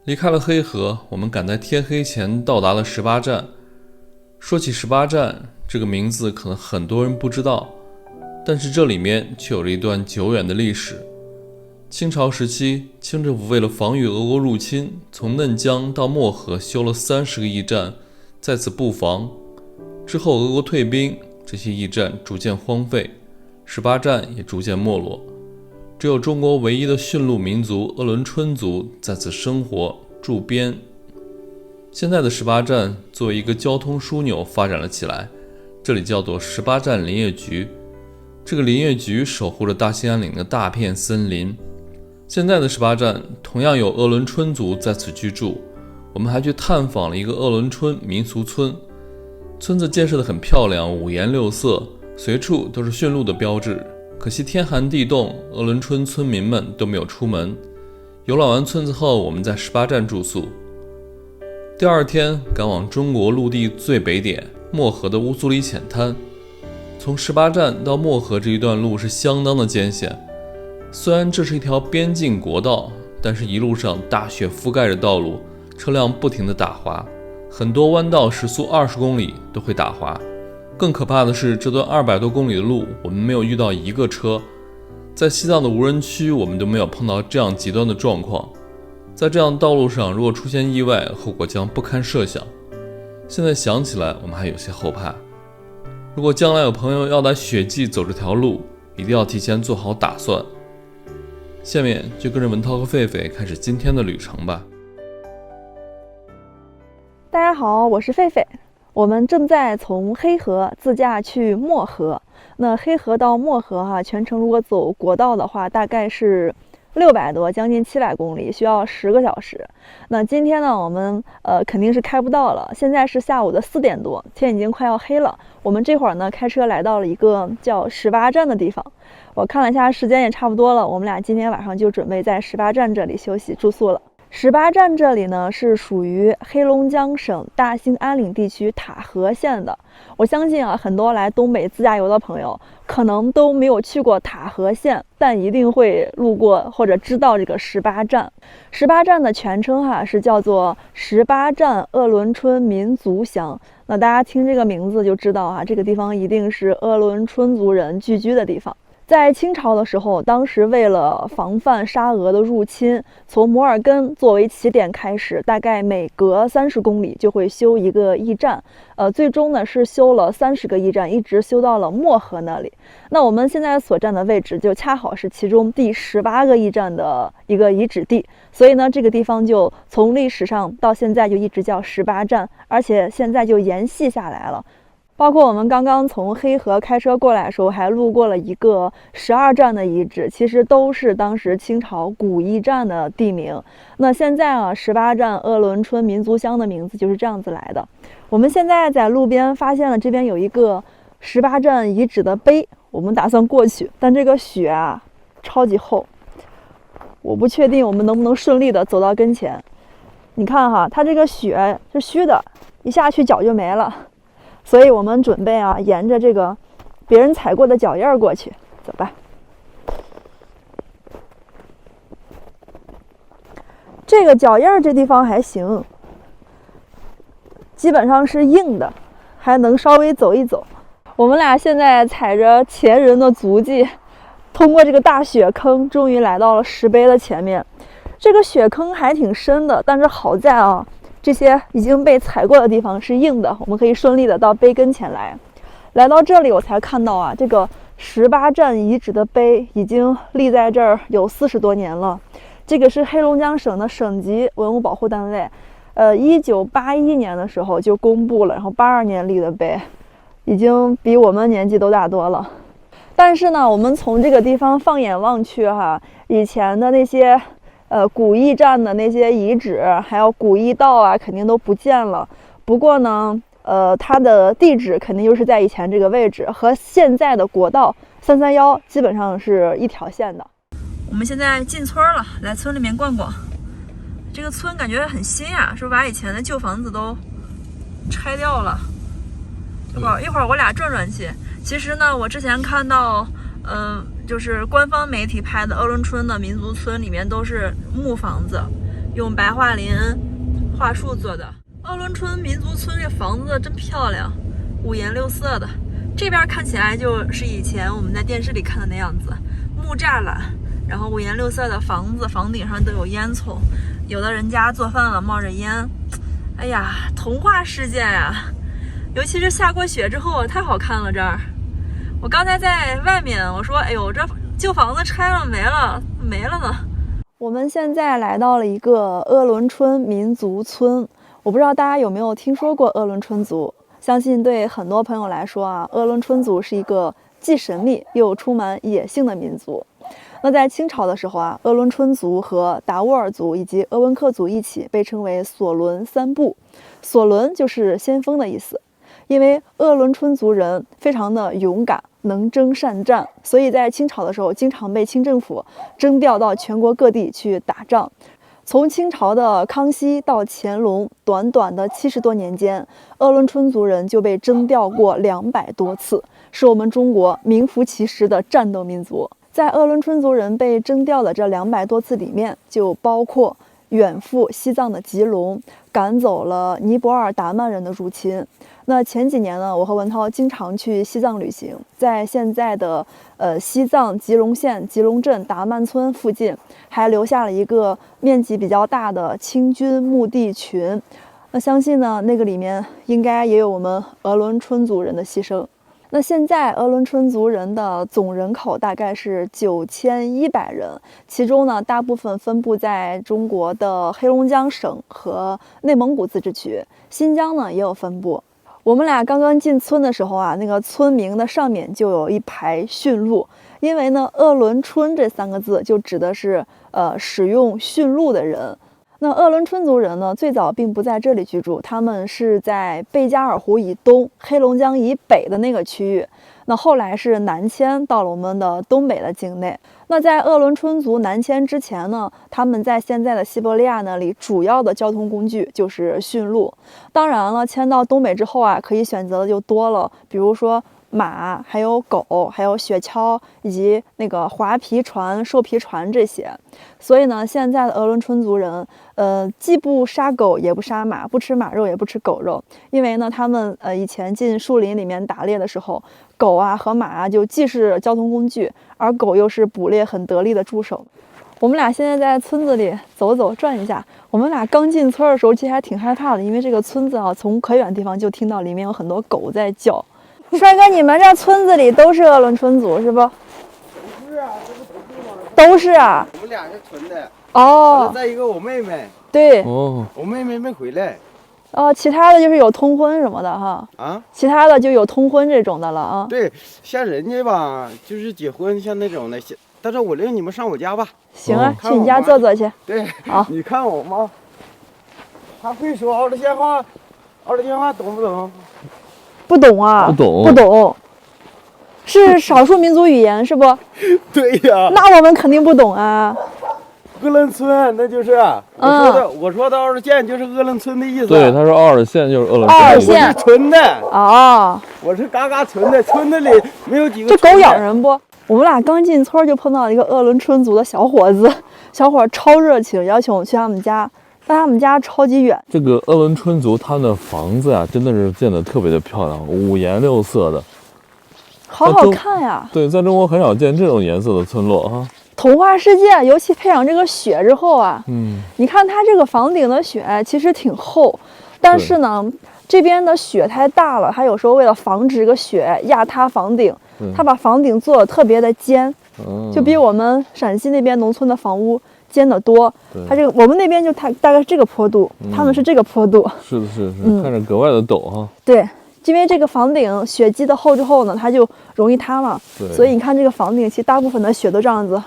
离开了黑河，我们赶在天黑前到达了18站。说起18站这个名字，可能很多人不知道，但是这里面却有着一段久远的历史。清朝时期，清政府为了防御俄国入侵，从嫩江到漠河修了30个驿站，在此布防。之后俄国退兵，这些驿站逐渐荒废，18站也逐渐没落。只有中国唯一的驯鹿民族鄂伦春族在此生活驻边。现在的18站作为一个交通枢纽发展了起来，这里叫做18站林业局。这个林业局守护着大兴安岭的大片森林。现在的18站同样有鄂伦春族在此居住，我们还去探访了一个鄂伦春民俗村。村子建设得很漂亮，五颜六色，随处都是驯鹿的标志。可惜天寒地冻，鄂伦春村民们都没有出门。游览完村子后，我们在18站住宿。第二天赶往中国陆地最北点漠河的乌苏里浅滩。从18站到漠河这一段路是相当的艰险，虽然这是一条边境国道，但是一路上大雪覆盖着道路，车辆不停地打滑，很多弯道时速20公里都会打滑。更可怕的是，这段200多公里的路，我们没有遇到一个车。在西藏的无人区，我们都没有碰到这样极端的状况。在这样道路上，如果出现意外，后果将不堪设想。现在想起来，我们还有些后怕。如果将来有朋友要来雪季走这条路，一定要提前做好打算。下面就跟着文涛和狒狒开始今天的旅程吧。大家好，我是狒狒。我们正在从黑河自驾去漠河。那黑河到漠河全程如果走国道的话，大概是600多，将近700公里，需要10个小时。那今天呢，我们肯定是开不到了。现在是下午的4点多，天已经快要黑了。我们这会儿呢，开车来到了一个叫18站的地方。我看了一下时间，也差不多了。我们俩今天晚上就准备在18站这里休息住宿了。18站这里呢是属于黑龙江省大兴安岭地区塔河县的。我相信很多来东北自驾游的朋友可能都没有去过塔河县，但一定会路过或者知道这个18站。18站的全称是叫做18站鄂伦春民族乡。那大家听这个名字就知道这个地方一定是鄂伦春族人聚居的地方。在清朝的时候，当时为了防范沙俄的入侵，从摩尔根作为起点开始，大概每隔30公里就会修一个驿站。最终呢是修了30个驿站，一直修到了漠河那里。那我们现在所站的位置就恰好是其中第18个驿站的一个遗址地，所以呢这个地方就从历史上到现在就一直叫18站，而且现在就沿袭下来了。包括我们刚刚从黑河开车过来的时候，还路过了一个12站的遗址，其实都是当时清朝古驿站的地名。那现在18站鄂伦春民族乡的名字就是这样子来的。我们现在在路边发现了这边有一个18站遗址的碑，我们打算过去，但这个雪超级厚，我不确定我们能不能顺利的走到跟前。你看它这个雪是虚的，一下去脚就没了。所以我们准备沿着这个别人踩过的脚印过去，走吧。这个脚印这地方还行，基本上是硬的，还能稍微走一走。我们俩现在踩着前人的足迹，通过这个大雪坑，终于来到了石碑的前面。这个雪坑还挺深的，但是好在这些已经被踩过的地方是硬的，我们可以顺利的到碑跟前来。来到这里，我才看到这个18站遗址的碑已经立在这儿有40多年了。这个是黑龙江省的省级文物保护单位，1981年的时候就公布了，然后82年立的碑，已经比我们年纪都大多了。但是呢，我们从这个地方放眼望去以前的那些古驿站的那些遗址，还有古驿道肯定都不见了。不过呢，它的地址肯定就是在以前这个位置，和现在的国道331基本上是一条线的。我们现在进村了，来村里面逛逛。这个村感觉很新是不是把以前的旧房子都拆掉了？一会儿我俩转转去。其实呢，我之前看到就是官方媒体拍的鄂伦春的民族村里面都是木房子，用白桦林桦树做的。鄂伦春民族村这房子真漂亮，五颜六色的。这边看起来就是以前我们在电视里看的那样子，木栅栏，然后五颜六色的房子，房顶上都有烟囱，有的人家做饭了冒着烟。哎呀，童话世界呀！尤其是下过雪之后，太好看了这儿。我刚才在外面，我说：“哎呦，这旧房子拆了没了，没了呢。”我们现在来到了一个鄂伦春民族村，我不知道大家有没有听说过鄂伦春族。相信对很多朋友来说啊，鄂伦春族是一个既神秘又充满野性的民族。那在清朝的时候啊，鄂伦春族和达斡尔族以及鄂温克族一起被称为索伦三部。索伦就是先锋的意思，因为鄂伦春族人非常的勇敢，能征善战，所以在清朝的时候经常被清政府征调到全国各地去打仗。从清朝的康熙到乾隆，短短的70多年间，鄂伦春族人就被征调过200多次，是我们中国名副其实的战斗民族。在鄂伦春族人被征调的这200多次里面，就包括远赴西藏的吉隆，赶走了尼泊尔达曼人的入侵。那前几年呢，我和文涛经常去西藏旅行，在现在的西藏吉隆县吉隆镇达曼村附近，还留下了一个面积比较大的清军墓地群。那相信呢，那个里面应该也有我们鄂伦春族人的牺牲。那现在鄂伦春族人的总人口大概是9100人，其中呢，大部分分布在中国的黑龙江省和内蒙古自治区，新疆呢也有分布。我们俩刚刚进村的时候啊，那个村名的上面就有一排驯鹿，因为呢，鄂伦春这3个字就指的是使用驯鹿的人。那鄂伦春族人呢，最早并不在这里居住，他们是在贝加尔湖以东、黑龙江以北的那个区域。那后来是南迁到了我们的东北的境内。那在鄂伦春族南迁之前呢，他们在现在的西伯利亚那里主要的交通工具就是驯鹿。当然了，迁到东北之后啊，可以选择的就多了，比如说马，还有狗，还有雪橇，以及那个滑皮船、兽皮船这些。所以呢，现在的鄂伦春族人，既不杀狗，也不杀马，不吃马肉，也不吃狗肉，因为呢，他们以前进树林里面打猎的时候，狗啊和马啊就既是交通工具，而狗又是捕猎很得力的助手。我们俩现在在村子里走走转一下。我们俩刚进村的时候，其实还挺害怕的，因为这个村子啊，从可远的地方就听到里面有很多狗在叫。帅哥，你们这村子里都是鄂伦春族是不？不是啊，这不同住吗？都是啊。我们俩是纯的。哦。再一个，我妹妹。对。哦。我妹妹没回来。其他的就是有通婚什么的哈。啊。其他的就有通婚这种的了啊。对，像人家吧，就是结婚像那种的。但是我领你们上我家吧。行啊，去你家坐坐去。对。好。你看我妈，她会说奥尔县话，奥尔县话懂不懂？不懂啊，不懂，是少数民族语言是不？对呀。那我们肯定不懂啊。鄂伦村，那就是我说的奥尔县就是鄂伦村的意思。对，他说奥尔县就是鄂伦村。奥尔县。我是村的。哦。我是嘎嘎村的，村子里没有几个。这狗咬人不？我们俩刚进村就碰到一个鄂伦春族的小伙子，小伙超热情，邀请我去他们家。但他们家超级远。这个鄂伦春族他们的房子啊，真的是建得特别的漂亮，五颜六色的，好好看呀。对，在中国很少见这种颜色的村落哈。童话世界，尤其配上这个雪之后啊，你看它这个房顶的雪其实挺厚，但是呢，这边的雪太大了，它有时候为了防止这个雪压塌房顶，它把房顶做的特别的尖，就比我们陕西那边农村的房屋尖得多。它这个我们那边就大概是这个坡度，他们是这个坡度。是的，是，看着格外的陡哈。对，因为这个房顶雪积的厚之后呢，它就容易塌嘛。所以你看这个房顶，其实大部分的雪都这样子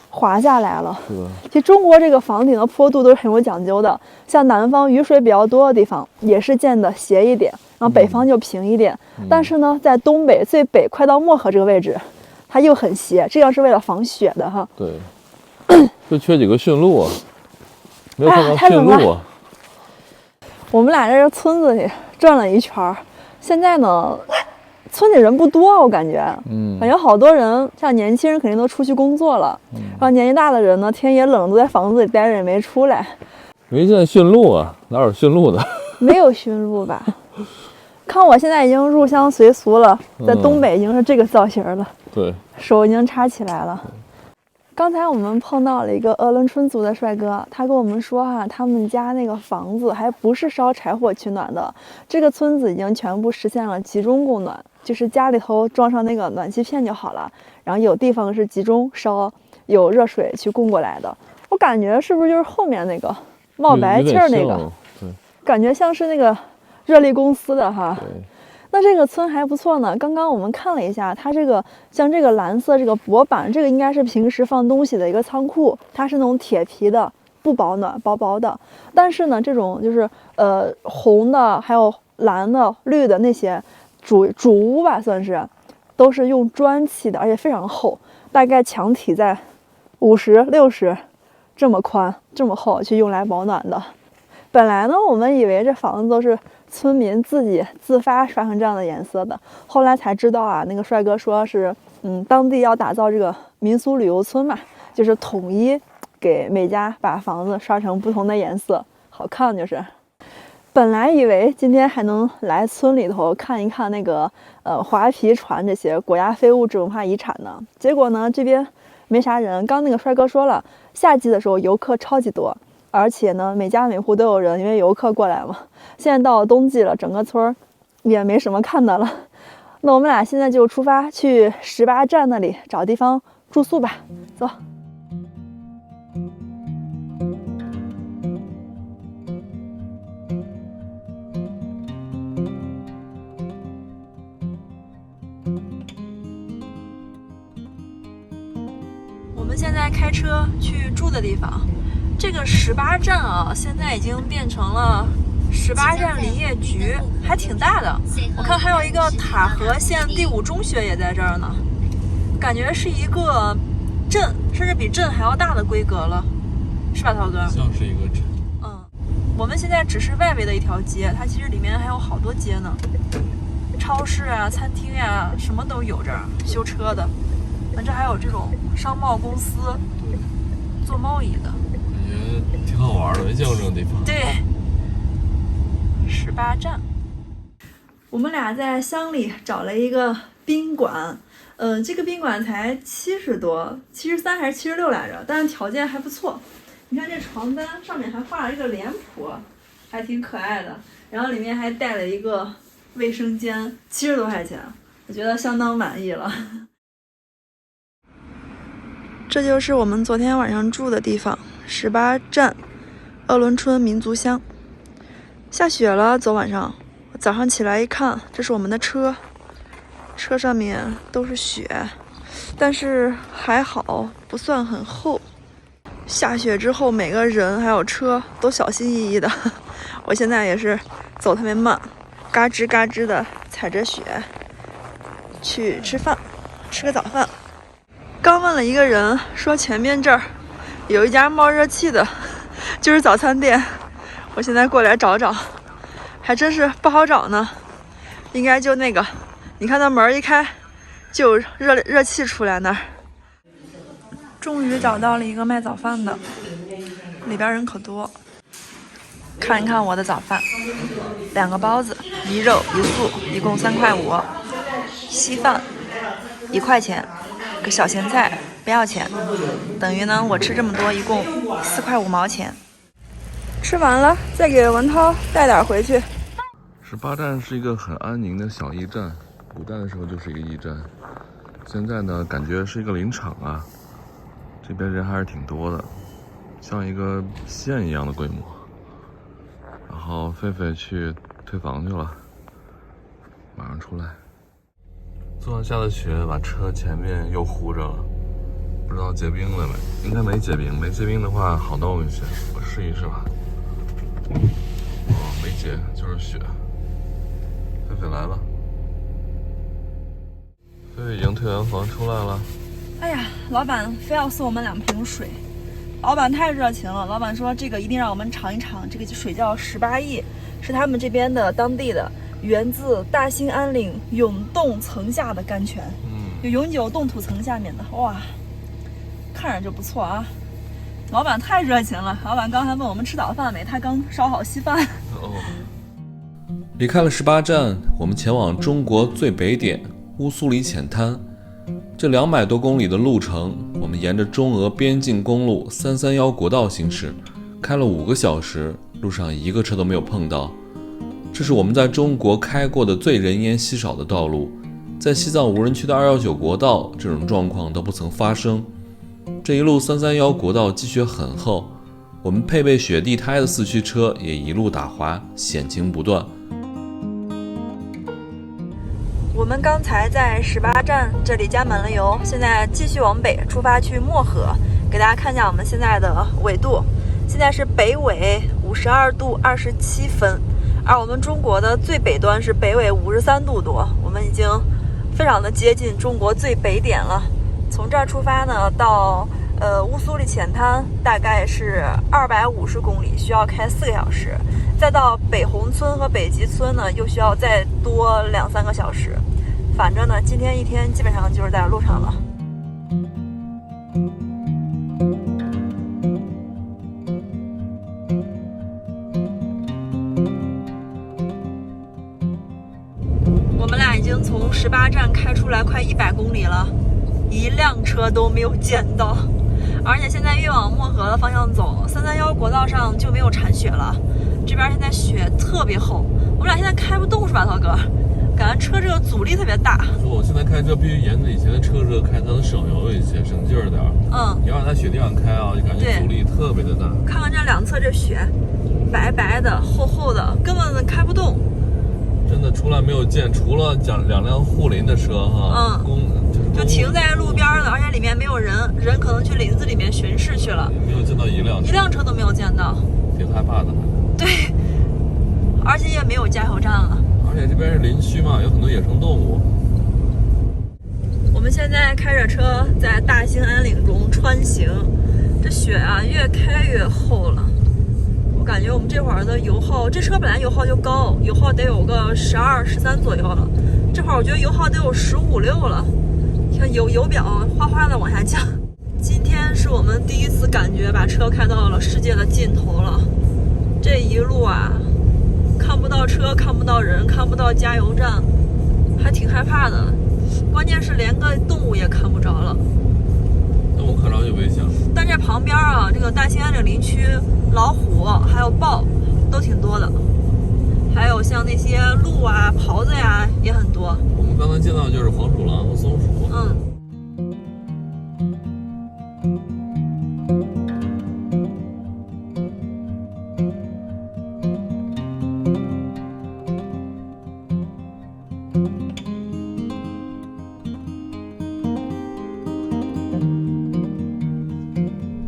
滑下来了。是的。其实中国这个房顶的坡度都是很有讲究的，像南方雨水比较多的地方也是建的斜一点，然后北方就平一点。但是呢，在东北最北快到漠河这个位置，它又很斜，这样是为了防雪的哈。对。就缺几个驯鹿啊，没有看到驯鹿啊。我们俩在这村子里转了一圈，现在呢，村里人不多，我感觉，感觉好多人，像年轻人肯定都出去工作了，然后年纪大的人呢，天也冷，都在房子里待着也没出来。没见驯鹿啊，哪有驯鹿的？没有驯鹿吧？看我现在已经入乡随俗了，在东北已经是这个造型了，对，手已经插起来了。刚才我们碰到了一个鄂伦春族的帅哥，他跟我们说他们家那个房子还不是烧柴火取暖的，这个村子已经全部实现了集中供暖，就是家里头装上那个暖气片就好了，然后有地方是集中烧，有热水去供过来的。我感觉是不是就是后面那个冒白气儿那个？对，感觉像是那个热力公司的哈。对。那这个村还不错呢。刚刚我们看了一下，它这个像这个蓝色这个薄板，这个应该是平时放东西的一个仓库，它是那种铁皮的，不保暖，薄薄的。但是呢，这种就是红的，还有蓝的、绿的那些主屋吧，算是都是用砖砌的，而且非常厚，大概墙体在50、60这么宽、这么厚，去用来保暖的。本来呢，我们以为这房子都是村民自己自发刷成这样的颜色的，后来才知道那个帅哥说是，当地要打造这个民俗旅游村嘛，就是统一给每家把房子刷成不同的颜色，好看就是。本来以为今天还能来村里头看一看那个划皮船这些国家非物质文化遗产呢，结果呢这边没啥人。刚那个帅哥说了，夏季的时候游客超级多。而且呢，每家每户都有人，因为游客过来嘛。现在到了冬季了，整个村儿也没什么看的了。那我们俩现在就出发去18站那里找地方住宿吧，走。我们现在开车去住的地方。这个18站现在已经变成了18站林业局，还挺大的。我看还有一个塔河县第5中学也在这儿呢，感觉是一个镇，甚至比镇还要大的规格了，是吧，涛哥？像是一个镇。我们现在只是外围的一条街，它其实里面还有好多街呢，超市啊、餐厅啊，什么都有这儿，修车的。这还有这种商贸公司，做贸易的。挺好玩的，没见过这种地方。对，18站。我们俩在乡里找了一个宾馆，这个宾馆才70多，73还是76来着，但是条件还不错。你看这床单上面还画了一个脸谱，还挺可爱的。然后里面还带了一个卫生间，70多块钱，我觉得相当满意了。这就是我们昨天晚上住的地方，18站，鄂伦春民族乡。下雪了，昨晚上，我早上起来一看，这是我们的车，车上面都是雪，但是还好不算很厚。下雪之后，每个人还有车都小心翼翼的。我现在也是走特别慢，嘎吱嘎吱的踩着雪去吃饭，吃个早饭。刚问了一个人，说前面这儿有一家冒热气的，就是早餐店。我现在过来找找，还真是不好找呢。应该就那个，你看那门一开，就有热气出来那儿。终于找到了一个卖早饭的，里边人可多。看一看我的早饭，2个包子，1肉1素，一共3块5。稀饭1块钱。个小咸菜不要钱，等于呢我吃这么多一共4块5毛钱。吃完了再给文涛带点回去。18站是一个很安宁的小驿站，古代的时候就是一个驿站，现在呢感觉是一个林场啊，这边人还是挺多的，像一个县一样的规模。然后狒狒去退房去了，马上出来。昨晚下的雪把车前面又糊着了，不知道结冰了没？应该没结冰，没结冰的话好弄一些，我试一试吧。没结，就是雪。狒狒来了，狒狒已经退完房出来了。哎呀，老板非要送我们2瓶水，老板太热情了。老板说这个一定让我们尝一尝，这个水叫18亿，是他们这边的当地的。源自大兴安岭永冻层下的甘泉，有永久冻土层下面的，哇，看着就不错啊。老板太热情了，老板刚才问我们吃早饭没，他刚烧好稀饭。离开了18站，我们前往中国最北点乌苏里浅滩。这200多公里的路程，我们沿着中俄边境公路331国道行驶，开了5个小时，路上一个车都没有碰到。这是我们在中国开过的最人烟稀少的道路，在西藏无人区的219国道，这种状况都不曾发生。这一路331国道积雪很厚，我们配备雪地胎的4驱车也一路打滑，险情不断。我们刚才在18站这里加满了油，现在继续往北出发去漠河，给大家看一下我们现在的纬度。现在是北纬52度27分，而我们中国的最北端是北纬53度多，我们已经非常的接近中国最北点了。从这儿出发呢，到乌苏里浅滩大概是250公里，需要开4个小时。再到北红村和北极村呢，又需要再多2-3个小时。反正呢，今天一天基本上就是在路上了。我们俩已经从18站开出来快100公里了，一辆车都没有见到。而且现在越往漠河的方向走，331国道上就没有铲雪了，这边现在雪特别厚，我们俩现在开不动是吧，涛哥？感觉车这个阻力特别大。说我现在开车必须沿着以前的车车开，才能省油一些，省劲儿点。你要在雪地上开啊，就感觉阻力特别的大。看看这两侧这雪，白白的、厚厚的，根本开不动。真的出来没有见，除了2辆护林的车哈，就停在路边的，而且里面没有人，人可能去林子里面巡视去了。没有见到一辆车都没有见到，挺害怕的。对，而且也没有加油站了。而且这边是林区嘛，有很多野生动物。我们现在开着车在大兴安岭中穿行，这雪啊越开越厚了。我感觉我们这会儿的油耗，这车本来油耗就高，油耗得有个12、13左右了。这会儿我觉得油耗得有15、16了。你看油表哗哗的往下降。今天是我们第一次感觉把车开到了世界的尽头了。这一路啊，看不到车，看不到人，看不到加油站，还挺害怕的。关键是连个动物也看不着了。动物看着就危险了。但这旁边啊，这个大兴安岭林区，老虎还有豹都挺多的，还有像那些鹿啊、狍子呀也很多。我们刚才见到就是黄鼠狼和松鼠。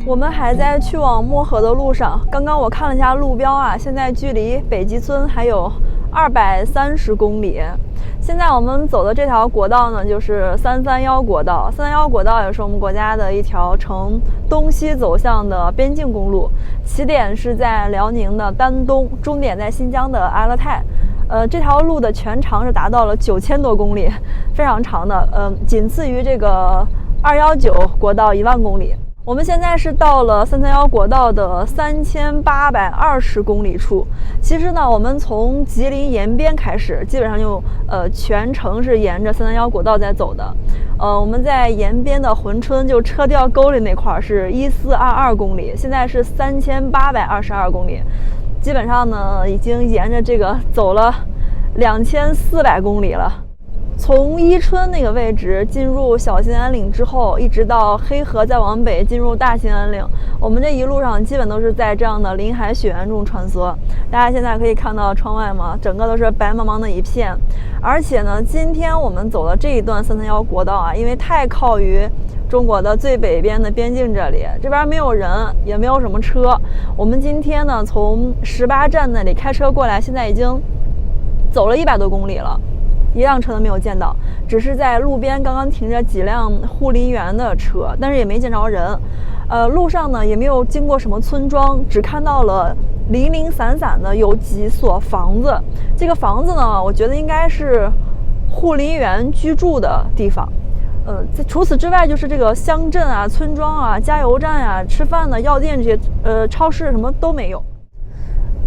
我们还在去往漠河的路上，刚刚我看了一下路标啊，现在距离北极村还有230公里。现在我们走的这条国道呢，就是331国道。331国道也是我们国家的一条呈东西走向的边境公路，起点是在辽宁的丹东，终点在新疆的阿勒泰。这条路的全长是达到了9000多公里，非常长的，仅次于这个219国道1万公里。我们现在是到了331国道的3820公里处。其实呢，我们从吉林延边开始，基本上就全程是沿着331国道在走的。我们在延边的珲春，就车吊沟里那块是1422公里，现在是3822公里，基本上呢已经沿着这个走了2400公里了。从伊春那个位置进入小兴安岭之后，一直到黑河，再往北进入大兴安岭，我们这一路上基本都是在这样的林海雪原中穿梭。大家现在可以看到窗外嘛，整个都是白茫茫的一片。而且呢，今天我们走的这一段331国道啊，因为太靠于中国的最北边的边境这里，这边没有人，也没有什么车。我们今天呢，从18站那里开车过来，现在已经走了100多公里了。一辆车都没有见到，只是在路边刚刚停着几辆护林员的车，但是也没见着人。路上呢也没有经过什么村庄，只看到了零零散散的有几所房子。这个房子呢，我觉得应该是护林员居住的地方。除此之外，就是这个乡镇啊、村庄啊、加油站啊、吃饭的药店这些，超市什么都没有。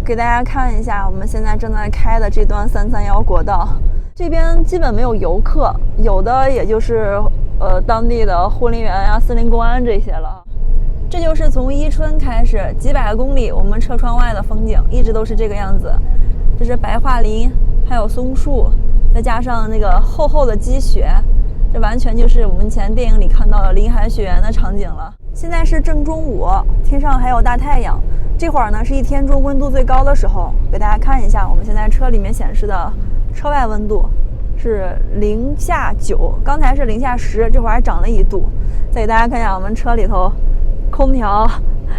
给大家看一下，我们现在正在开的这段331国道，这边基本没有游客，有的也就是当地的护林员呀、森林公安这些了。这就是从伊春开始几百公里，我们车窗外的风景一直都是这个样子。这是白桦林，还有松树，再加上那个厚厚的积雪。这完全就是我们以前电影里看到的林海雪原的场景了。现在是正中午，天上还有大太阳。这会儿呢是一天中温度最高的时候，给大家看一下我们现在车里面显示的车外温度是-9，刚才是-10，这会儿还涨了1度。再给大家看一下我们车里头，空调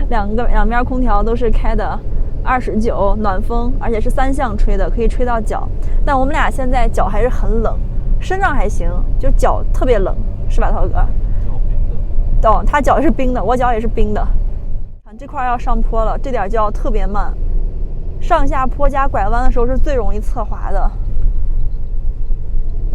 两边空调都是开的29，暖风，而且是3项吹的，可以吹到脚。但我们俩现在脚还是很冷。身上还行，就脚特别冷，是吧，涛哥？哦，他脚是冰的，我脚也是冰的。看这块要上坡了，这点就要特别慢，上下坡加拐弯的时候是最容易侧滑的。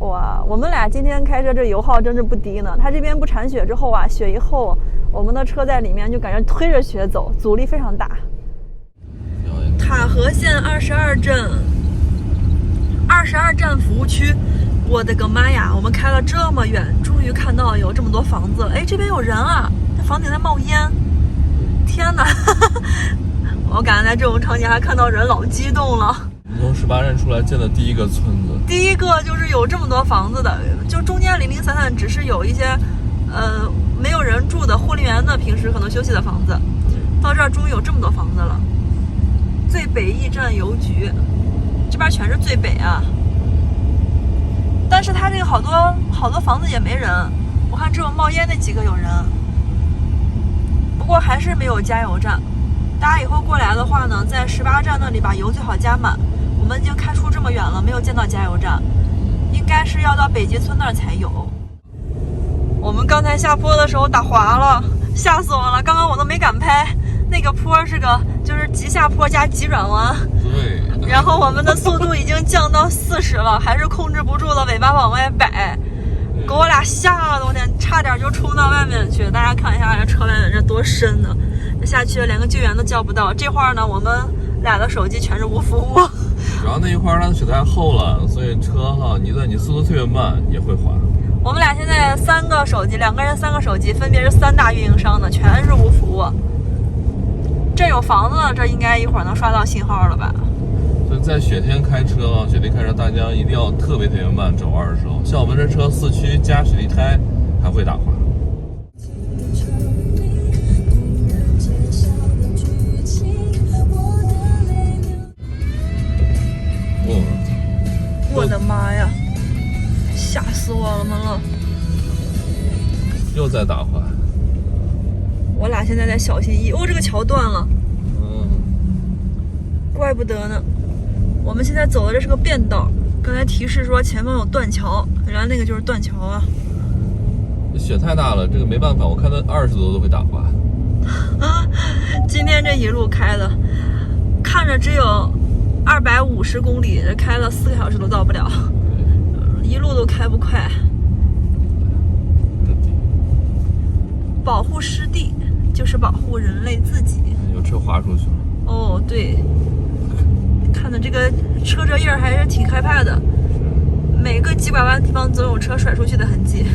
哇，我们俩今天开车这油耗真是不低呢。它这边不铲雪之后啊，雪一厚，我们的车在里面就感觉推着雪走，阻力非常大。塔河县22镇，22站服务区。我的个妈呀！我们开了这么远，终于看到有这么多房子了。哎，这边有人啊！这房顶在冒烟，天哪！我感觉在这种场景还看到人，老激动了。我们从18站出来见的第一个村子，第一个就是有这么多房子的，就中间零零散散，只是有一些没有人住的护林员的平时可能休息的房子。到这儿终于有这么多房子了。最北驿站邮局，这边全是最北啊。但是它这个好多房子也没人，我看只有冒烟那几个有人，不过还是没有加油站。大家以后过来的话呢，在18站那里把油最好加满。我们已经开出这么远了，没有见到加油站，应该是要到北极村那儿才有。我们刚才下坡的时候打滑了，吓死我了！刚刚我都没敢拍，那个坡是个就是急下坡加急转弯。对。然后我们的速度已经降到40了，还是控制不住了，尾巴往外摆，给我俩吓得我天，差点就冲到外面去。大家看一下这车外面这多深呢，这下去连个救援都叫不到。这块呢，我们俩的手机全是无服务。主要那一块它的雪太厚了，所以车哈，你速度特别慢也会滑。我们俩现在3个手机，2个人3个手机，分别是3大运营商的，全是无服务。这有房子，这应该一会儿能刷到信号了吧？所以在雪天开车，雪地开车，大家一定要特别慢，走弯的时候。像我们这车4驱加雪地胎，还会打滑。我的妈呀，吓死我了！又在打滑。我俩现在在小心翼翼。哦，这个桥断了。怪不得呢。我们现在走的这是个便道，刚才提示说前方有断桥，原来那个就是断桥啊。雪太大了，这个没办法，我看它20多都会打滑。今天这一路开的，看着只有250公里，开了4个小时都到不了，一路都开不快。保护湿地就是保护人类自己。有车滑出去了。哦，对，看的这个车辙印还是挺害怕的，每个急拐弯的地方总有车甩出去的痕迹。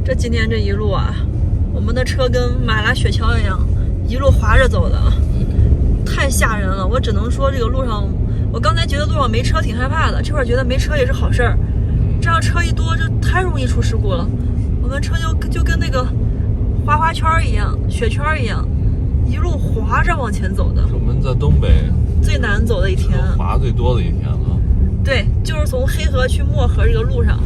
这今天这一路啊，我们的车跟马拉雪橇一样，一路滑着走的，太吓人了。我只能说这个路上，我刚才觉得路上没车挺害怕的，这会儿觉得没车也是好事儿。这样车一多就太容易出事故了。我们车就跟那个滑圈一样，雪圈一样，一路滑着往前走的。是我们在东北最难走的一天，滑最多的一天了。对，就是从黑河去漠河这个路上，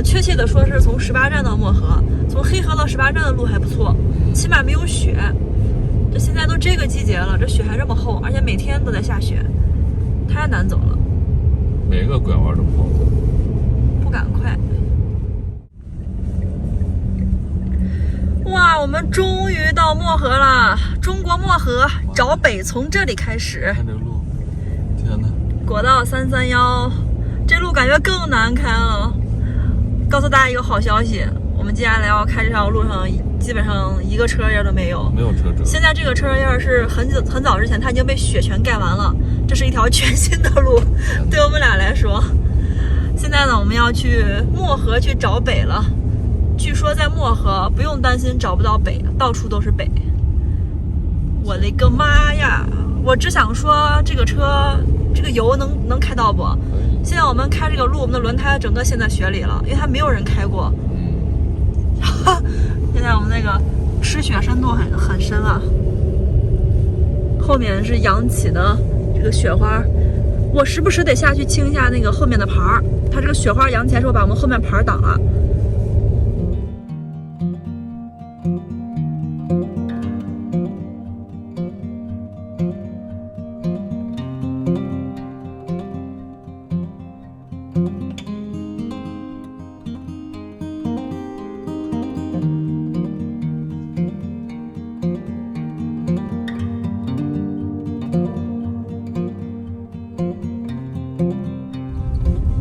确切的说是从18站到漠河，从黑河到18站的路还不错，起码没有雪。这现在都这个季节了，这雪还这么厚，而且每天都在下雪，太难走了。每个拐弯都不好走，不赶快。哇，我们终于到漠河了！中国漠河，找北从这里开始。看这个路，天哪！国道331，这路感觉更难开了。告诉大家一个好消息，我们接下来要开这条路上，基本上一个车印都没有。没有车辙。现在这个车印是很早之前，它已经被雪全盖完了。这是一条全新的路，对我们俩来说。现在呢，我们要去漠河去找北了。据说在漠河不用担心找不到北，到处都是北。我的个妈呀！我只想说，这个车这个油能开到不？现在我们开这个路，我们的轮胎整个陷在雪里了，因为它没有人开过。现在我们那个吃雪深度很深啊。后面是扬起的这个雪花，我时不时得下去清一下那个后面的牌儿。它这个雪花扬起来之后，把我们后面牌儿挡了。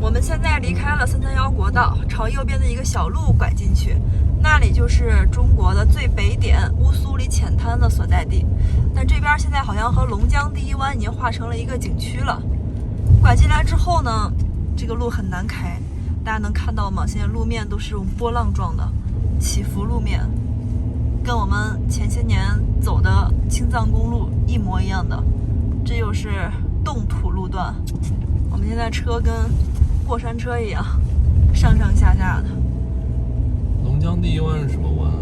我们现在离开了331国道，朝右边的一个小路拐进去，那里就是中国的最北点乌苏里浅滩的所在地。但这边现在好像和龙江第一湾已经划成了一个景区了。拐进来之后呢，这个路很难开，大家能看到吗？现在路面都是这种波浪状的起伏路面，跟我们前些年走的青藏公路一模一样的。这又是冻土路段，我们现在车跟过山车一样，上上下下的。龙江第一湾是什么湾啊？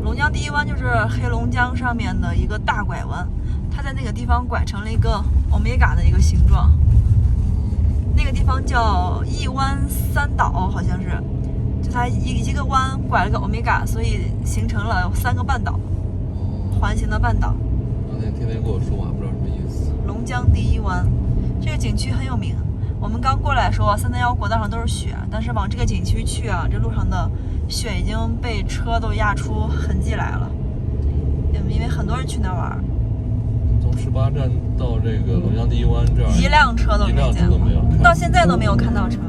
龙江第一湾就是黑龙江上面的一个大拐弯，它在那个地方拐成了一个欧米伽的一个形状。那个地方叫一湾三岛，好像是，就它一个弯拐了个欧米伽，所以形成了3个半岛，环形的半岛。刚才天天跟我说，我还不知道什么意思。龙江第一湾，这个景区很有名。我们刚过来的时候，331国道上都是雪，但是往这个景区去啊，这路上的雪已经被车都压出痕迹来了，因为很多人去那玩。从18站到这个龙江第一湾这儿，一辆车都没见过，到现在都没有看到车。